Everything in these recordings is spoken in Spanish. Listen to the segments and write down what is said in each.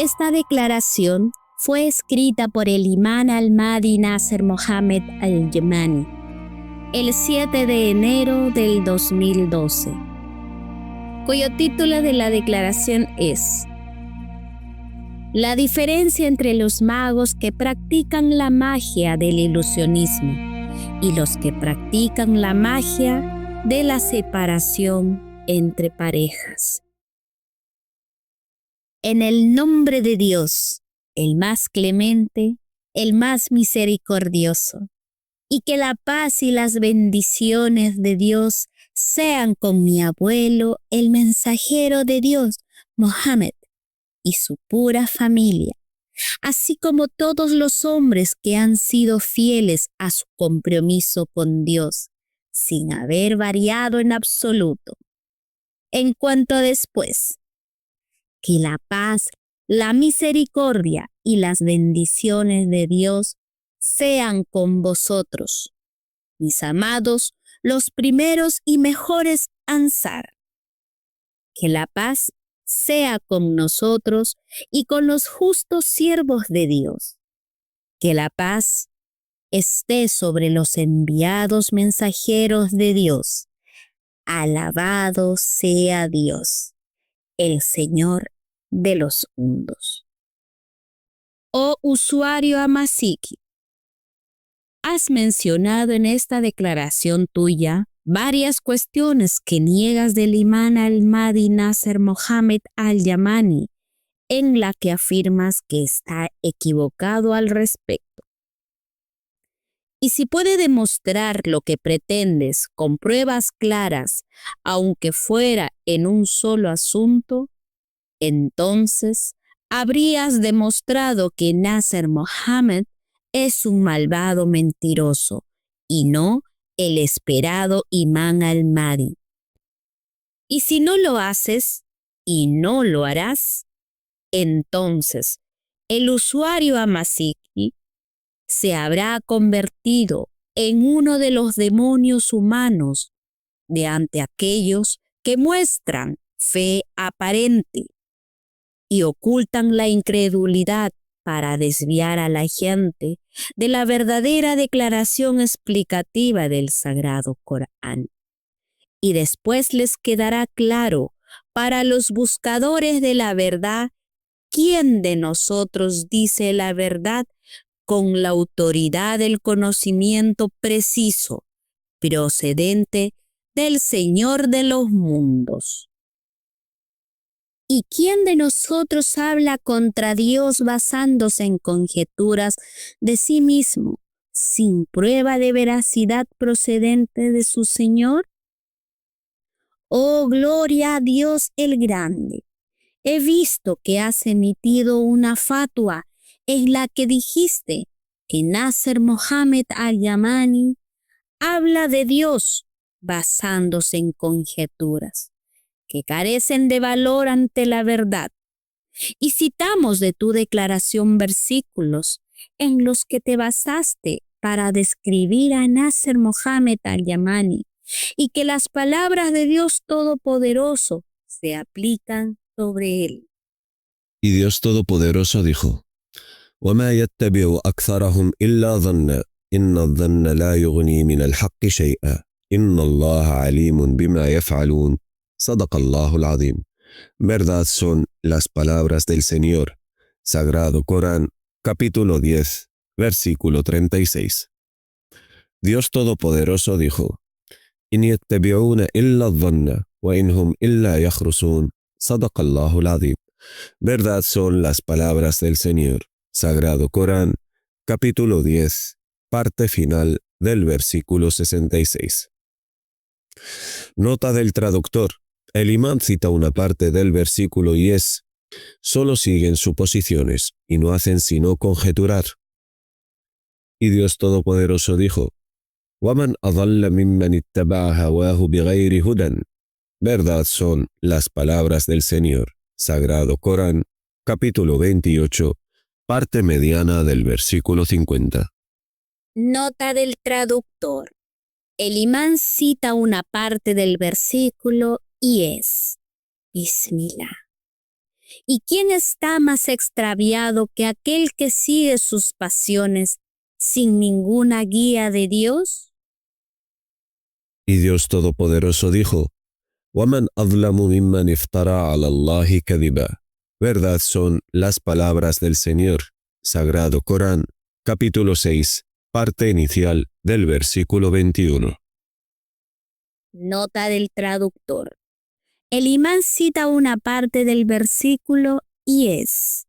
Esta declaración fue escrita por el imán al-Mahdi Nasser Mohammed al-Yamani el 7 de enero del 2012, cuyo título de la declaración es La diferencia entre los magos que practican la magia del ilusionismo y los que practican la magia de la separación entre parejas. En el nombre de Dios, el más clemente, el más misericordioso, y que la paz y las bendiciones de Dios sean con mi abuelo, el mensajero de Dios, Mohammed, y su pura familia, así como todos los hombres que han sido fieles a su compromiso con Dios, sin haber variado en absoluto. En cuanto a después, que la paz, la misericordia y las bendiciones de Dios sean con vosotros, mis amados, los primeros y mejores Ansar. Que la paz sea con nosotros y con los justos siervos de Dios. Que la paz esté sobre los enviados mensajeros de Dios. Alabado sea Dios, el Señor de los mundos. Oh usuario Amasiki, has mencionado en esta declaración tuya varias cuestiones que niegas del imán al-Mahdi Nasser Mohammed al-Yamani, en la que afirmas que está equivocado al respecto. Y si puede demostrar lo que pretendes con pruebas claras, aunque fuera en un solo asunto, entonces habrías demostrado que Nasser Mohammed es un malvado mentiroso y no el esperado imán al-Mahdi. Y si no lo haces, y no lo harás, entonces el usuario Amasiki se habrá convertido en uno de los demonios humanos de ante aquellos que muestran fe aparente y ocultan la incredulidad para desviar a la gente de la verdadera declaración explicativa del Sagrado Corán. Y después les quedará claro para los buscadores de la verdad quién de nosotros dice la verdad con la autoridad del conocimiento preciso, procedente del Señor de los mundos. ¿Y quién de nosotros habla contra Dios basándose en conjeturas de sí mismo, sin prueba de veracidad procedente de su Señor? Oh, gloria a Dios el Grande. He visto que has emitido una fatua en la que dijiste que Nasser Mohammed al-Yamani habla de Dios basándose en conjeturas que carecen de valor ante la verdad. Y citamos de tu declaración versículos en los que te basaste para describir a Nasser Mohammed al-Yamani y que las palabras de Dios Todopoderoso se aplican sobre él. Y Dios Todopoderoso dijo: وَمَا يَتَّبِعُ أَكْثَرَهُمْ إِلَّا ظَنًّا إِنَّ الظَّنَّ لَا يُغْنِي مِنَ الْحَقِّ شَيْئًا إِنَّ اللَّهَ عَلِيمٌ بِمَا يَفْعَلُونَ صدق الله العظيم. Verdad son las palabras del Señor. Sagrado Corán, capítulo 10, versículo 36. Dios Todopoderoso dijo: إِنْ يَتَّبِعُونَ إِلَّا الظَّنَّ وَإِنْ هُمْ إِلَّا يَخْرُصُونَ صدق الله العظيم. Verdad son las palabras del Señor. Sagrado Corán, capítulo 10, parte final del versículo 66. Nota del traductor. El imán cita una parte del versículo y solo siguen suposiciones y no hacen sino conjeturar. Y Dios Todopoderoso dijo: وَمَنْ أَضَلَّ مِمَّنِ اتَّبَعَ هَوَاهُ بِغَيْرِ هُدًى. Verdad son las palabras del Señor. Sagrado Corán, capítulo 28, parte mediana del versículo 50. Nota del traductor. El imán cita una parte del versículo y Bismillah. ¿Y quién está más extraviado que aquel que sigue sus pasiones sin ninguna guía de Dios? Y Dios Todopoderoso dijo, وَمَنْ أَظْلَمُ مِمَّنِ افْتَرَى عَلَى اللَّهِ كَذِبًا. Verdad son las palabras del Señor. Sagrado Corán, capítulo 6, parte inicial del versículo 21. Nota del traductor. El imán cita una parte del versículo y es: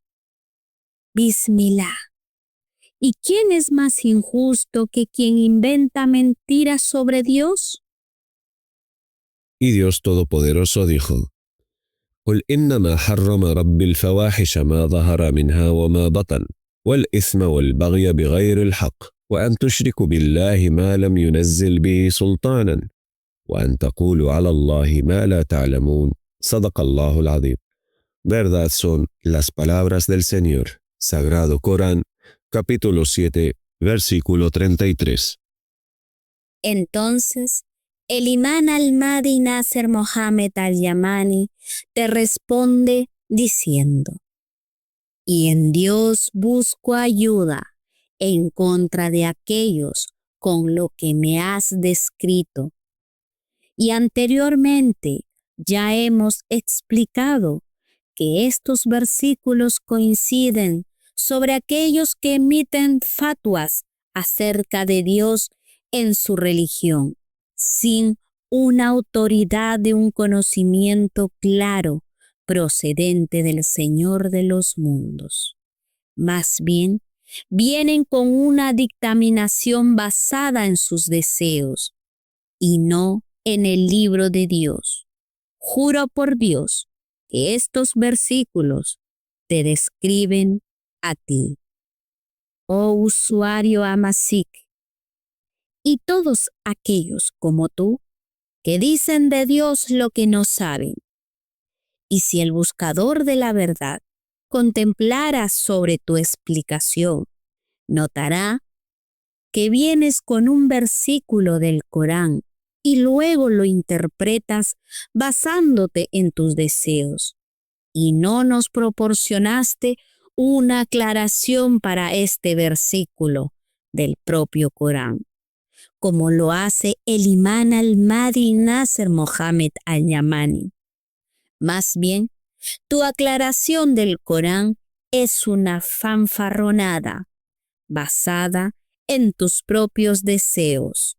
Bismillah. ¿Y quién es más injusto que quien inventa mentiras sobre Dios? Y Dios Todopoderoso dijo, قل إنما حرم ربي الفواحش ما ظهر منها وما بطن والإثم والبغي بغير الحق وأن تشركوا بالله ما لم ينزل به سلطانا وأن تقولوا على الله ما لا تعلمون صدق الله العظيم. Verdad son las palabras del Señor. Sagrado Corán, capítulo 7, versículo 33. Entonces, el imán al-Mahdi Nasser Mohammed al-Yamani te responde diciendo: y en Dios busco ayuda en contra de aquellos con lo que me has descrito. Y anteriormente ya hemos explicado que estos versículos coinciden sobre aquellos que emiten fatuas acerca de Dios en su religión, sin una autoridad de un conocimiento claro procedente del Señor de los mundos. Más bien, vienen con una dictaminación basada en sus deseos y no en el libro de Dios. Juro por Dios que estos versículos te describen a ti, oh usuario Amasik, y todos aquellos como tú que dicen de Dios lo que no saben. Y si el buscador de la verdad contemplara sobre tu explicación, notará que vienes con un versículo del Corán y luego lo interpretas basándote en tus deseos, y no nos proporcionaste una aclaración para este versículo del propio Corán, como lo hace el imán al-Mahdi Nasser Mohammed al-Yamani. Más bien, tu aclaración del Corán es una fanfarronada basada en tus propios deseos,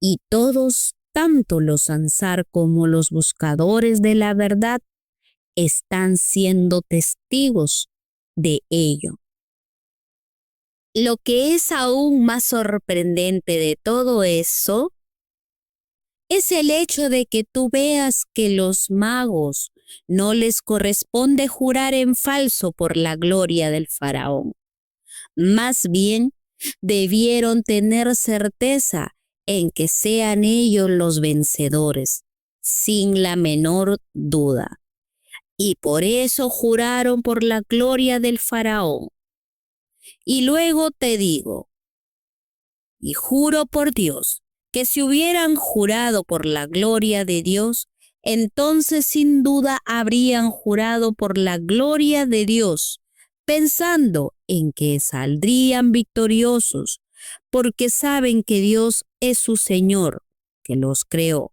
y todos, tanto los ansar como los buscadores de la verdad, están siendo testigos de ello. Lo que es aún más sorprendente de todo eso es el hecho de que tú veas que los magos no les corresponde jurar en falso por la gloria del faraón. Más bien, debieron tener certeza en que sean ellos los vencedores, sin la menor duda. Y por eso juraron por la gloria del faraón. Y luego te digo, y juro por Dios, que si hubieran jurado por la gloria de Dios, entonces sin duda habrían jurado por la gloria de Dios, pensando en que saldrían victoriosos, porque saben que Dios es su Señor, que los creó.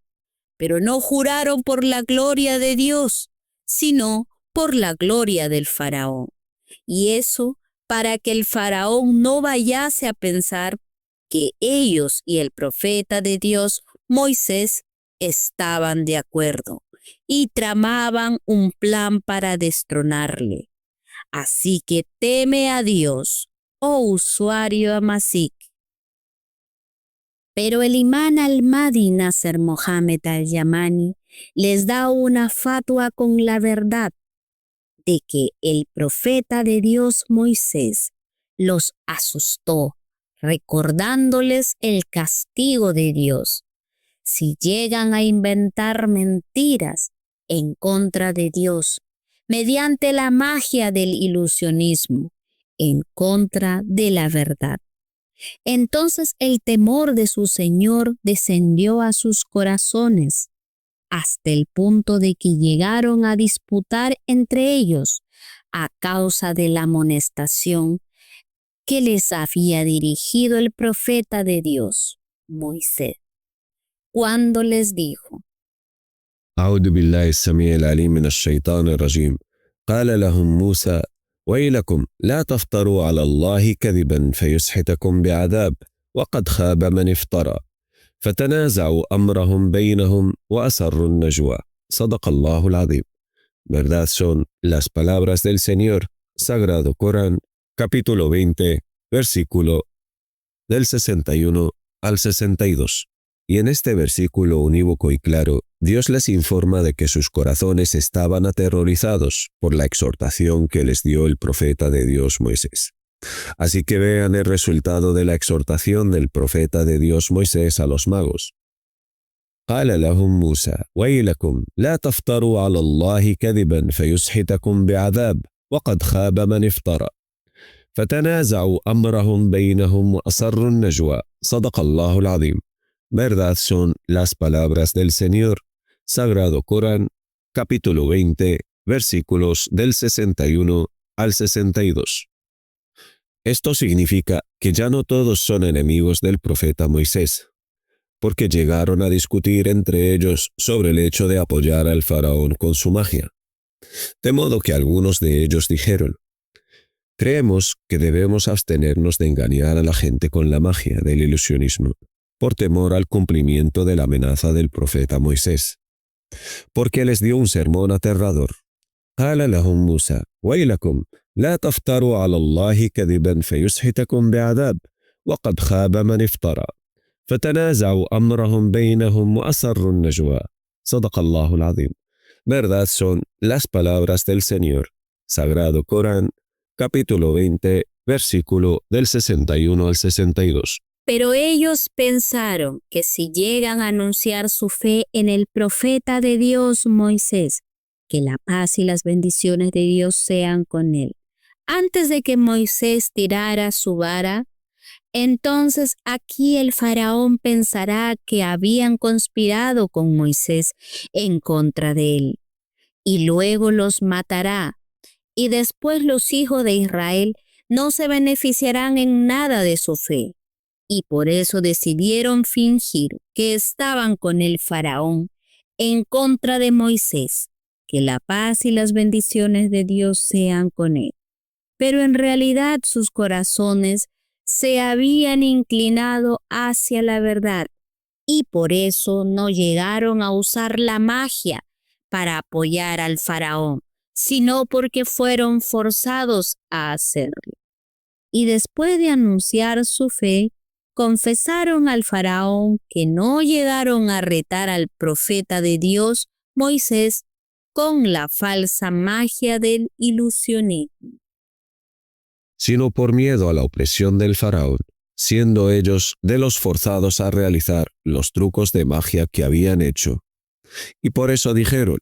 Pero no juraron por la gloria de Dios, sino por la gloria del faraón. Y eso para que el faraón no vayase a pensar que ellos y el profeta de Dios, Moisés, estaban de acuerdo y tramaban un plan para destronarle. Así que teme a Dios, oh usuario Amasik. Pero el imán al-Mahdi Nasser Mohammed al-Yamani les da una fatua con la verdad de que el profeta de Dios Moisés los asustó, recordándoles el castigo de Dios si llegan a inventar mentiras en contra de Dios mediante la magia del ilusionismo en contra de la verdad. Entonces el temor de su Señor descendió a sus corazones hasta el punto de que llegaron a disputar entre ellos a causa de la amonestación que les había dirigido el profeta de Dios, Moisés, cuando les dijo: أعوذ بالله السميع العليم من الشيطان الرجيم. قال لهم موسى: ويلكم لا تفتروا على الله كذبا فيسحتكم بعذاب وقد خاب من افترى. فتنازعوا أمرهم بينهم وأسروا النجوى. صدق الله العظيم. Verdad son las palabras del Señor, Sagrado Corán, capítulo 20, versículo del 61 al 62. Y en este versículo unívoco y claro, Dios les informa de que sus corazones estaban aterrorizados por la exhortación que les dio el profeta de Dios Moisés. Así que vean el resultado de la exhortación del profeta de Dios Moisés a los magos. قال لهم موسى: ويلكم لا تفتروا على الله كذبا فيسحتكم بعذاب وقد خاب من افترى. فتنازعوا أمرهم بينهم وأسروا النجوى. صدق الله العظيم. Verdad son las palabras del Señor, Sagrado Corán, capítulo 20, versículos del 61 al 62. Esto significa que ya no todos son enemigos del profeta Moisés, porque llegaron a discutir entre ellos sobre el hecho de apoyar al faraón con su magia. De modo que algunos de ellos dijeron: creemos que debemos abstenernos de engañar a la gente con la magia del ilusionismo, por temor al cumplimiento de la amenaza del profeta Moisés, porque les dio un sermón aterrador. قال لهم موسى: ويلكم لا تفتروا على الله كذبا فيسحتكم بعذاب وقد خاب من افترى. فتنازعوا أمرهم بينهم وأسروا النجوى. صدق الله العظيم. Verdad son las palabras del Señor, Sagrado Corán, capítulo 20, versículo del 61 al 62. Pero ellos pensaron que si llegan a anunciar su fe en el profeta de Dios Moisés, que la paz y las bendiciones de Dios sean con él, antes de que Moisés tirara su vara, entonces aquí el faraón pensará que habían conspirado con Moisés en contra de él, y luego los matará, y después los hijos de Israel no se beneficiarán en nada de su fe. Y por eso decidieron fingir que estaban con el faraón en contra de Moisés, que la paz y las bendiciones de Dios sean con él. Pero en realidad sus corazones se habían inclinado hacia la verdad y por eso no llegaron a usar la magia para apoyar al faraón, sino porque fueron forzados a hacerlo. Y después de anunciar su fe, confesaron al faraón que no llegaron a retar al profeta de Dios, Moisés, con la falsa magia del ilusionismo, sino por miedo a la opresión del faraón, siendo ellos de los forzados a realizar los trucos de magia que habían hecho. Y por eso dijeron: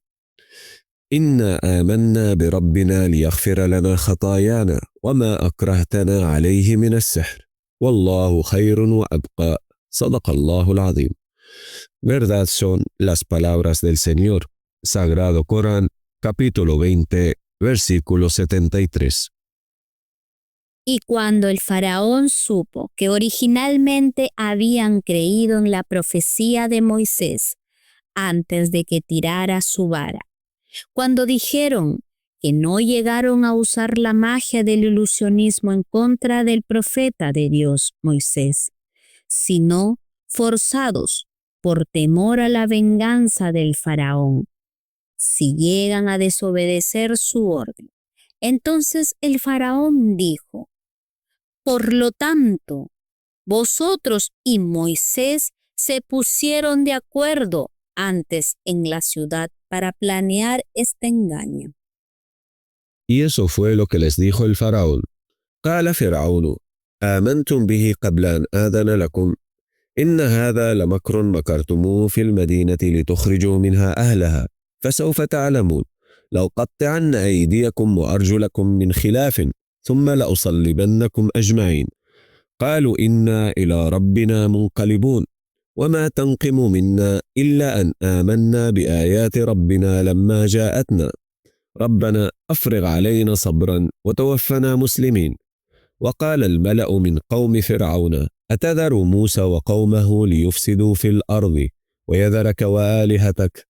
إنا آمنا بربنا ليغفر لنا خطايانا وما أكرهتنا عليه من السحر والله خير وأبقى. صدق الله العظيم. Verdad son las palabras del Señor, Sagrado Corán, capítulo 20, versículo 73. Y cuando el faraón supo que originalmente habían creído en la profecía de Moisés antes de que tirara su vara, cuando dijeron que no llegaron a usar la magia del ilusionismo en contra del profeta de Dios, Moisés, sino forzados por temor a la venganza del faraón, si llegan a desobedecer su orden. Entonces el faraón dijo: por lo tanto, vosotros y Moisés se pusieron de acuerdo antes en la ciudad para planear este engaño. Y eso fue lo que les dijo el faraón. قال فرعون: آمنتم به قبل أن آذن لكم إن هذا لمكر مكرتموه في المدينة لتخرجوا منها أهلها فسوف تعلمون لأقطعن أيديكم وأرجلكم من خلاف ثم لأصلبنكم أجمعين قالوا إنا إلى ربنا منقلبون وما تنقم منا إلا أن آمنا بآيات ربنا لما جاءتنا ربنا أفرغ علينا صبرا وتوفنا مسلمين. وقال الملأ من قوم فرعون أتذر موسى وقومه ليفسدوا في الأرض ويذرك وآلهتك؟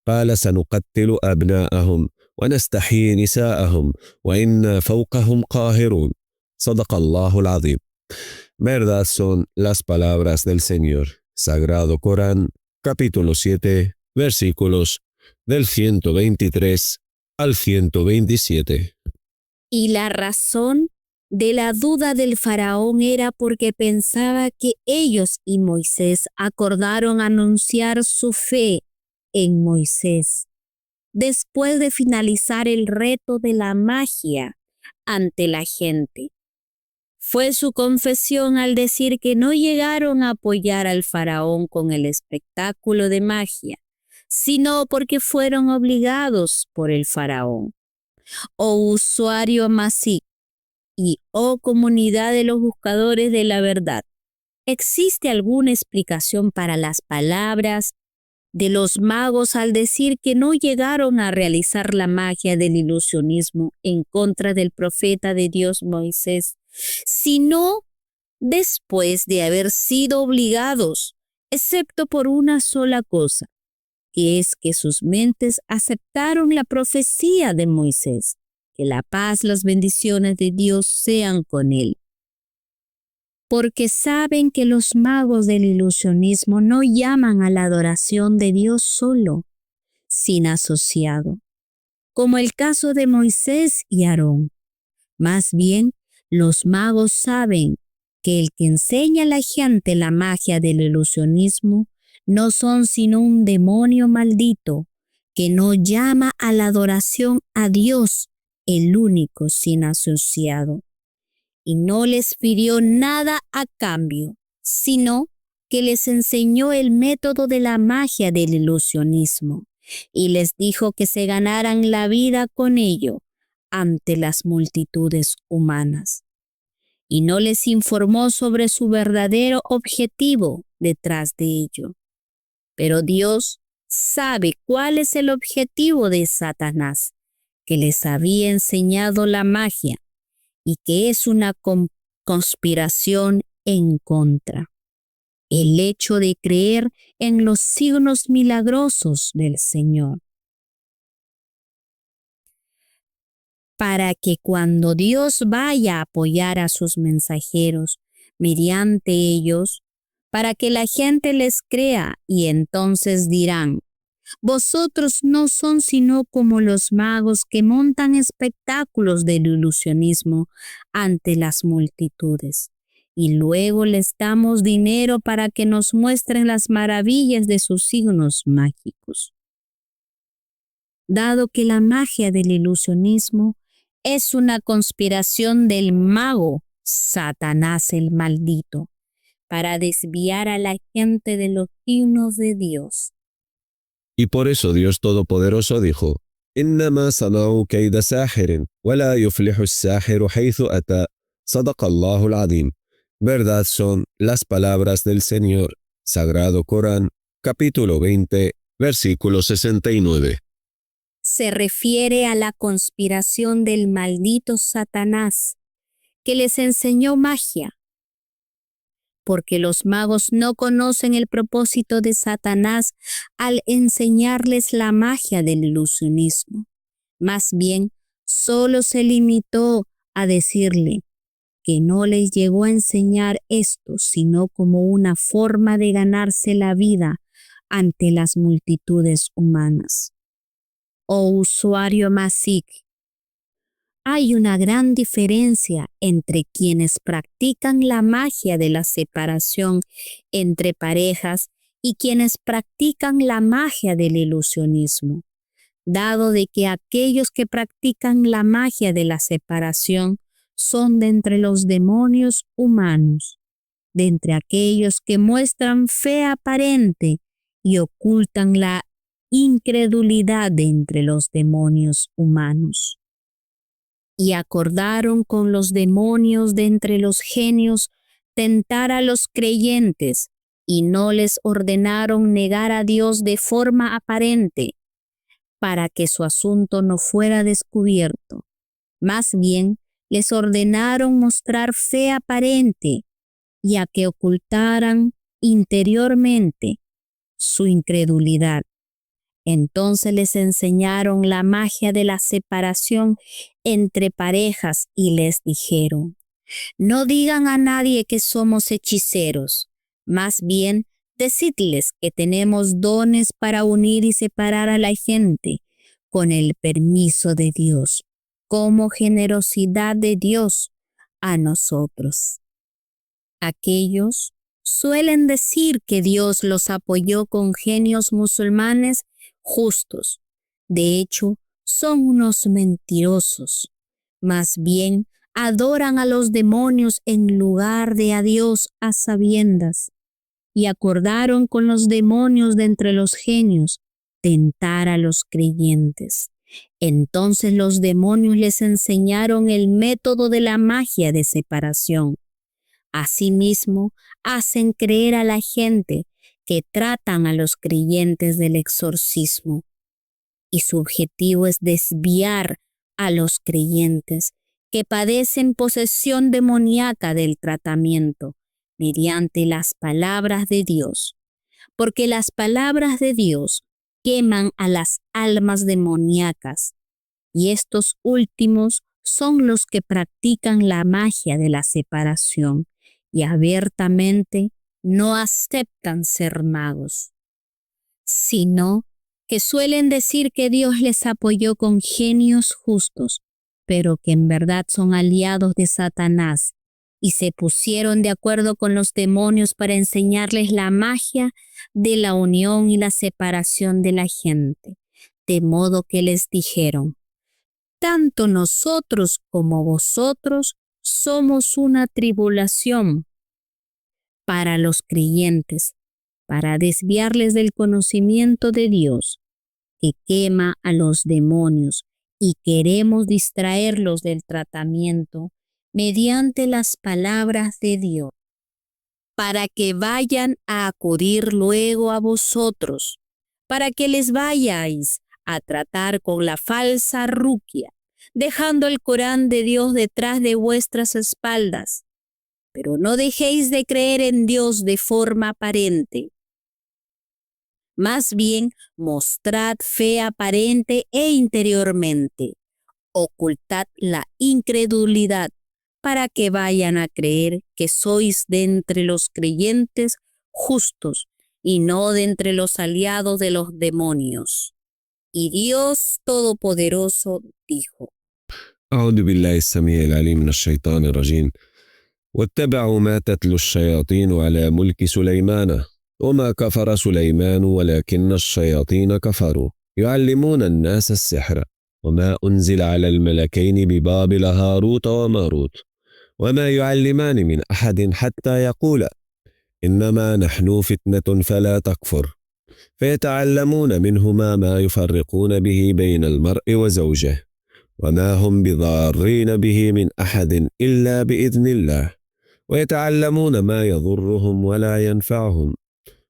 قال سنقتل أبناءهم ونستحيي نساءهم وإنا فوقهم قاهرون. صدق الله العظيم. Verdad son las palabras del Señor. Sagrado Corán, capítulo 7, versículos del 123 al 127. Y la razón de la duda del faraón era porque pensaba que ellos y Moisés acordaron anunciar su fe en Moisés después de finalizar el reto de la magia ante la gente. Fue su confesión al decir que no llegaron a apoyar al faraón con el espectáculo de magia, sino porque fueron obligados por el faraón. Oh usuario Masí y oh comunidad de los buscadores de la verdad, ¿existe alguna explicación para las palabras de los magos al decir que no llegaron a realizar la magia del ilusionismo en contra del profeta de Dios Moisés, sino después de haber sido obligados, excepto por una sola cosa, que es que sus mentes aceptaron la profecía de Moisés, que la paz, las bendiciones de Dios sean con él? Porque saben que los magos del ilusionismo no llaman a la adoración de Dios solo, sin asociado, como el caso de Moisés y Aarón. Más bien, los magos saben que el que enseña a la gente la magia del ilusionismo no son sino un demonio maldito que no llama a la adoración a Dios, el único sin asociado, y no les pidió nada a cambio, sino que les enseñó el método de la magia del ilusionismo y les dijo que se ganaran la vida con ello ante las multitudes humanas. Y no les informó sobre su verdadero objetivo detrás de ello. Pero Dios sabe cuál es el objetivo de Satanás, que les había enseñado la magia y que es una conspiración en contra. El hecho de creer en los signos milagrosos del Señor. Para que cuando Dios vaya a apoyar a sus mensajeros mediante ellos, para que la gente les crea y entonces dirán: vosotros no son sino como los magos que montan espectáculos del ilusionismo ante las multitudes, y luego les damos dinero para que nos muestren las maravillas de sus signos mágicos. Dado que la magia del ilusionismo es una conspiración del mago Satanás el maldito, para desviar a la gente de los signos de Dios. Y por eso Dios Todopoderoso dijo: إنما صنعوا كيد ساحر ولا يفلح الساحر حيث أتى. صدق الله العظيم. Verdad son las palabras del Señor. Sagrado Corán, capítulo 20, versículo 69. Se refiere a la conspiración del maldito Satanás, que les enseñó magia, porque los magos no conocen el propósito de Satanás al enseñarles la magia del ilusionismo. Más bien, solo se limitó a decirle que no les llegó a enseñar esto, sino como una forma de ganarse la vida ante las multitudes humanas. Oh usuario Masí, hay una gran diferencia entre quienes practican la magia de la separación entre parejas y quienes practican la magia del ilusionismo, dado de que aquellos que practican la magia de la separación son de entre los demonios humanos, de entre aquellos que muestran fe aparente y ocultan la incredulidad de entre los demonios humanos. Y acordaron con los demonios de entre los genios tentar a los creyentes y no les ordenaron negar a Dios de forma aparente para que su asunto no fuera descubierto. Más bien, les ordenaron mostrar fe aparente y a que ocultaran interiormente su incredulidad. Entonces les enseñaron la magia de la separación entre parejas y les dijeron: no digan a nadie que somos hechiceros, más bien decidles que tenemos dones para unir y separar a la gente con el permiso de Dios, como generosidad de Dios a nosotros. Aquellos suelen decir que Dios los apoyó con genios musulmanes justos. De hecho, son unos mentirosos. Más bien, adoran a los demonios en lugar de a Dios a sabiendas, y acordaron con los demonios de entre los genios tentar a los creyentes. Entonces los demonios les enseñaron el método de la magia de separación. Asimismo, hacen creer a la gente que tratan a los creyentes del exorcismo, y su objetivo es desviar a los creyentes que padecen posesión demoníaca del tratamiento mediante las palabras de Dios, porque las palabras de Dios queman a las almas demoníacas, y estos últimos son los que practican la magia de la separación y abiertamente no aceptan ser magos, sino que suelen decir que Dios les apoyó con genios justos, pero que en verdad son aliados de Satanás y se pusieron de acuerdo con los demonios para enseñarles la magia de la unión y la separación de la gente, de modo que les dijeron: tanto nosotros como vosotros somos una tribulación para los creyentes, para desviarles del conocimiento de Dios, que quema a los demonios, y queremos distraerlos del tratamiento mediante las palabras de Dios, para que vayan a acudir luego a vosotros, para que les vayáis a tratar con la falsa ruquia, dejando el Corán de Dios detrás de vuestras espaldas. Pero no dejéis de creer en Dios de forma aparente. Más bien, mostrad fe aparente e interiormente. Ocultad la incredulidad para que vayan a creer que sois de entre los creyentes justos y no de entre los aliados de los demonios. Y Dios Todopoderoso dijo: أعوذ بالله السميع العليم من الشيطان الرجيم واتبعوا ما تتلو الشياطين على ملك سليمان وما كفر سليمان ولكن الشياطين كفروا يعلمون الناس السحر وما أنزل على الملكين ببابل هاروت وماروت وما يعلمان من أحد حتى يقولا إنما نحن فتنة فلا تكفر فيتعلمون منهما ما يفرقون به بين المرء وزوجه وما هم بضارين به من أحد إلا بإذن الله ويتعلمون ما يضرهم ولا ينفعهم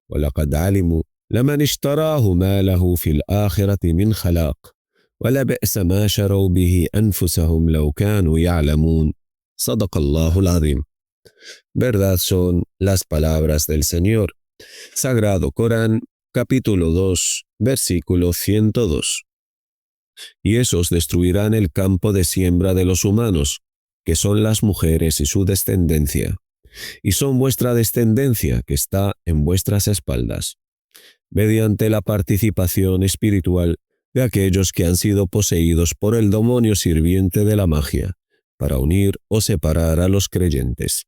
ولقد علموا لمن اشتراه ما له في الآخرة من خلاق ولبئس ما شروا به أنفسهم لو كانوا يعلمون صدق الله العظيم. Verdad son las palabras del Señor. Sagrado Corán, capítulo 2, versículo 102. Y esos destruirán el campo de siembra de los humanos, que son las mujeres y su descendencia, y son vuestra descendencia que está en vuestras espaldas, mediante la participación espiritual de aquellos que han sido poseídos por el demonio sirviente de la magia, para unir o separar a los creyentes.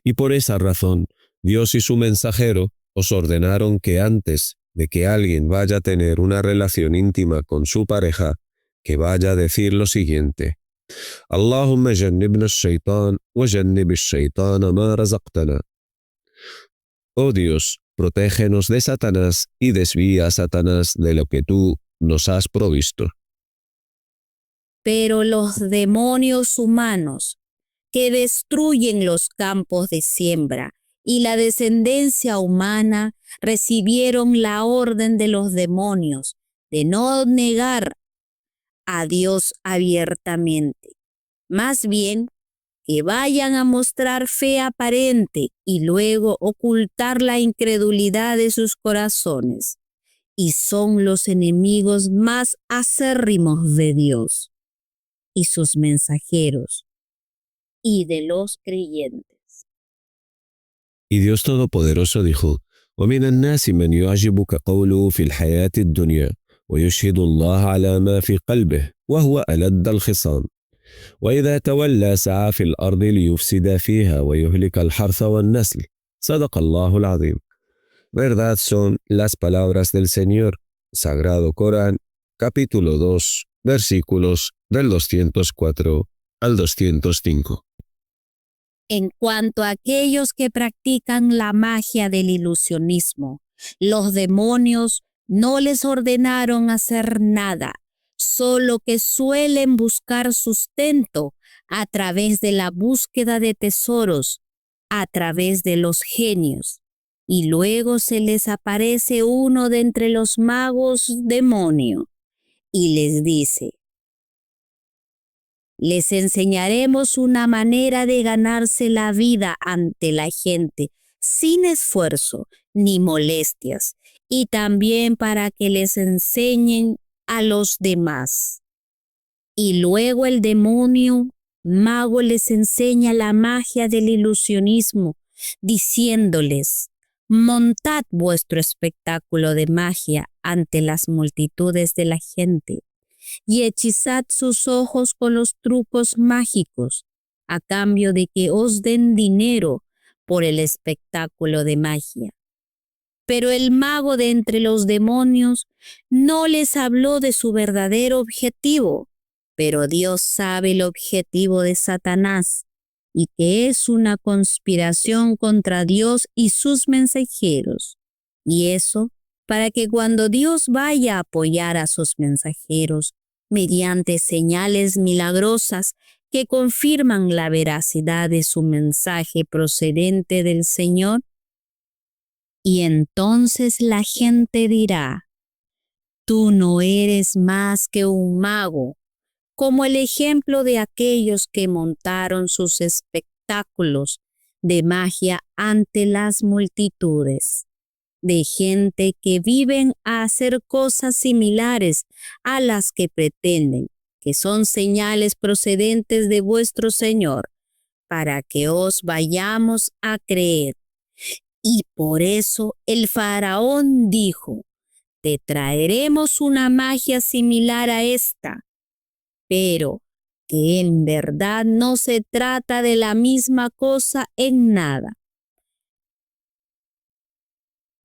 Y por esa razón, Dios y su mensajero os ordenaron que antes de que alguien vaya a tener una relación íntima con su pareja, que vaya a decir lo siguiente: Allahumma jannibna ash-shaytan wa jannib ash-shaytana ma razaqtana. Oh Dios, protégenos de Satanás y desvía a Satanás de lo que tú nos has provisto. Pero los demonios humanos que destruyen los campos de siembra y la descendencia humana recibieron la orden de los demonios de no negar a Dios abiertamente. Más bien, que vayan a mostrar fe aparente y luego ocultar la incredulidad de sus corazones. Y son los enemigos más acérrimos de Dios y sus mensajeros y de los creyentes. Y Dios Todopoderoso dijo: ومن الناس من يعجبك قوله في الحياة الدنيا ويشهد الله على ما في قلبه وهو ألد الخصام وإذا تولى سعى في الأرض ليفسد فيها ويهلك الحرث والنسل. صدق الله العظيم. Verdad son las palabras del Señor. Sagrado Corán, capítulo 2, versículos del 204 al 205. En cuanto a aquellos que practican la magia del ilusionismo, los demonios no les ordenaron hacer nada, solo que suelen buscar sustento a través de la búsqueda de tesoros, a través de los genios. Y luego se les aparece uno de entre los magos demonio y les dice: les enseñaremos una manera de ganarse la vida ante la gente sin esfuerzo ni molestias, y también para que les enseñen a los demás. Y luego el demonio mago les enseña la magia del ilusionismo, diciéndoles: montad vuestro espectáculo de magia ante las multitudes de la gente y hechizad sus ojos con los trucos mágicos, a cambio de que os den dinero por el espectáculo de magia. Pero el mago de entre los demonios no les habló de su verdadero objetivo, pero Dios sabe el objetivo de Satanás, y que es una conspiración contra Dios y sus mensajeros. Y eso para que cuando Dios vaya a apoyar a sus mensajeros mediante señales milagrosas que confirman la veracidad de su mensaje procedente del Señor, y entonces la gente dirá: tú no eres más que un mago, como el ejemplo de aquellos que montaron sus espectáculos de magia ante las multitudes, de gente que viven a hacer cosas similares a las que pretenden, que son señales procedentes de vuestro Señor, para que os vayamos a creer. Y por eso el faraón dijo: te traeremos una magia similar a esta, pero que en verdad no se trata de la misma cosa en nada.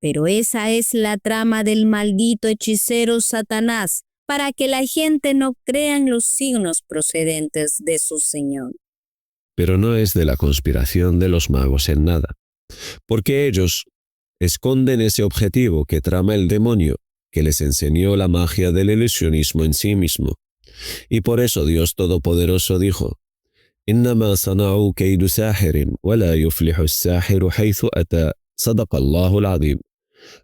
Pero esa es la trama del maldito hechicero Satanás, para que la gente no crea en los signos procedentes de su Señor. Pero no es de la conspiración de los magos en nada, porque ellos esconden ese objetivo que trama el demonio, que les enseñó la magia del ilusionismo en sí mismo. Y por eso Dios Todopoderoso dijo: إنما صنعوا كيد ساحر ولا يفلح الساحر حيث أتى صدق الله العظيم.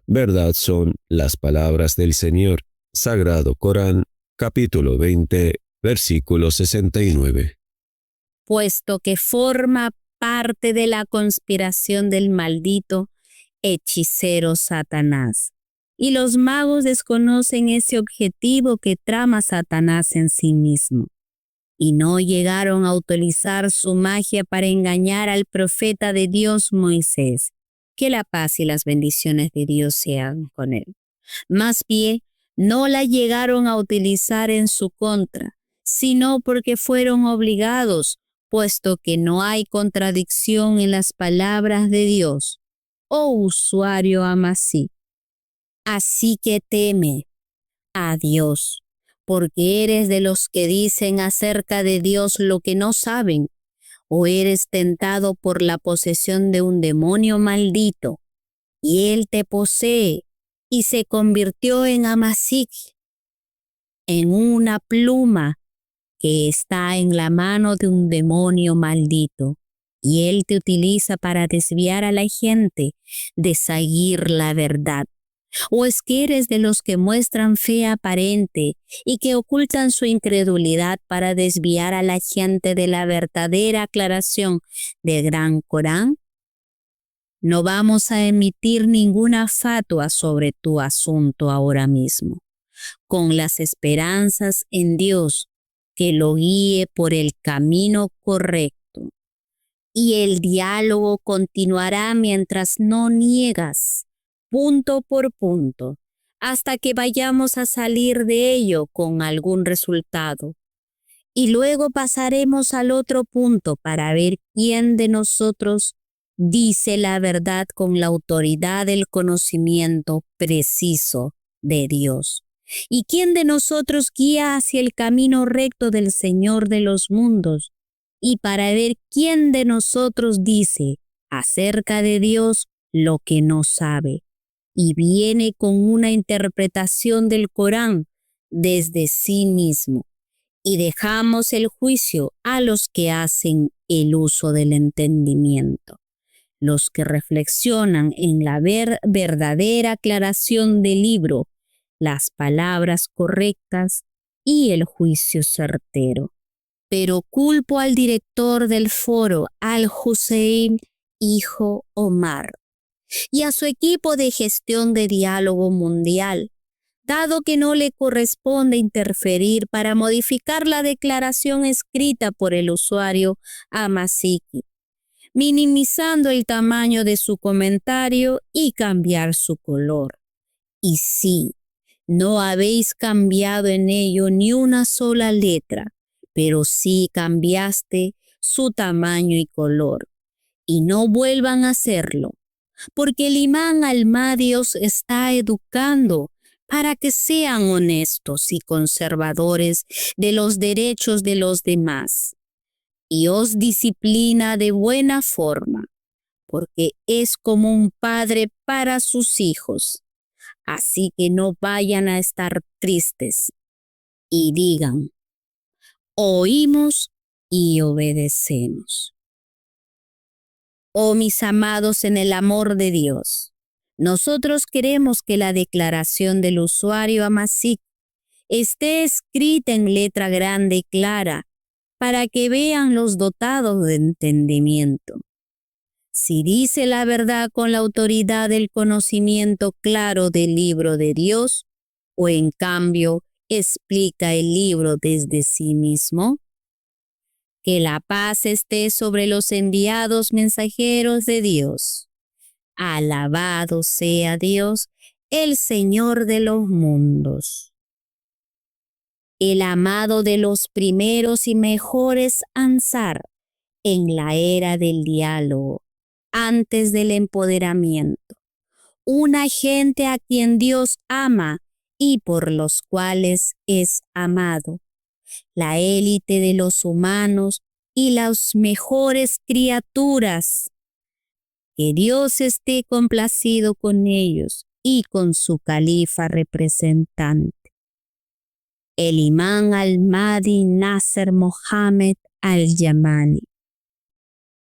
Verdad son las palabras del Señor. Sagrado Corán, capítulo 20, versículo 69. Puesto que forma parte de la conspiración del maldito hechicero Satanás. Y los magos desconocen ese objetivo que trama Satanás en sí mismo, y no llegaron a utilizar su magia para engañar al profeta de Dios Moisés. Que la paz y las bendiciones de Dios sean con él. Más bien, no la llegaron a utilizar en su contra, sino porque fueron obligados, puesto que no hay contradicción en las palabras de Dios. Oh usuario Amasí, así que teme a Dios, porque eres de los que dicen acerca de Dios lo que no saben, o eres tentado por la posesión de un demonio maldito, y él te posee, y se convirtió en Amasí, en una pluma que está en la mano de un demonio maldito, y él te utiliza para desviar a la gente de seguir la verdad. ¿O es que eres de los que muestran fe aparente y que ocultan su incredulidad para desviar a la gente de la verdadera aclaración del Gran Corán? No vamos a emitir ninguna fatua sobre tu asunto ahora mismo, con las esperanzas en Dios que lo guíe por el camino correcto. Y el diálogo continuará mientras no niegas, punto por punto, hasta que vayamos a salir de ello con algún resultado. Y luego pasaremos al otro punto para ver quién de nosotros dice la verdad con la autoridad del conocimiento preciso de Dios. ¿Y quién de nosotros guía hacia el camino recto del Señor de los mundos? Y para ver quién de nosotros dice acerca de Dios lo que no sabe y viene con una interpretación del Corán desde sí mismo. Y dejamos el juicio a los que hacen el uso del entendimiento, los que reflexionan en la verdadera aclaración del libro, las palabras correctas y el juicio certero. Pero culpo al director del foro, Al-Hussein, hijo Omar, y a su equipo de gestión de diálogo mundial, dado que no le corresponde interferir para modificar la declaración escrita por el usuario Amasiki, minimizando el tamaño de su comentario y cambiar su color. Y sí, no habéis cambiado en ello ni una sola letra, pero sí cambiaste su tamaño y color. Y no vuelvan a hacerlo, porque el imán Al-Mahdi os está educando para que sean honestos y conservadores de los derechos de los demás, y os disciplina de buena forma, porque es como un padre para sus hijos. Así que no vayan a estar tristes y digan: oímos y obedecemos. Oh mis amados en el amor de Dios, nosotros queremos que la declaración del usuario Amasik esté escrita en letra grande y clara para que vean los dotados de entendimiento. Si dice la verdad con la autoridad del conocimiento claro del libro de Dios, o en cambio explica el libro desde sí mismo, que la paz esté sobre los enviados mensajeros de Dios. Alabado sea Dios, el Señor de los mundos, el amado de los primeros y mejores Ansar en la era del diálogo, antes del empoderamiento, una gente a quien Dios ama y por los cuales es amado, la élite de los humanos y las mejores criaturas. Que Dios esté complacido con ellos y con su califa representante, el imán Al-Mahdi Nasser Mohammed Al-Yamani.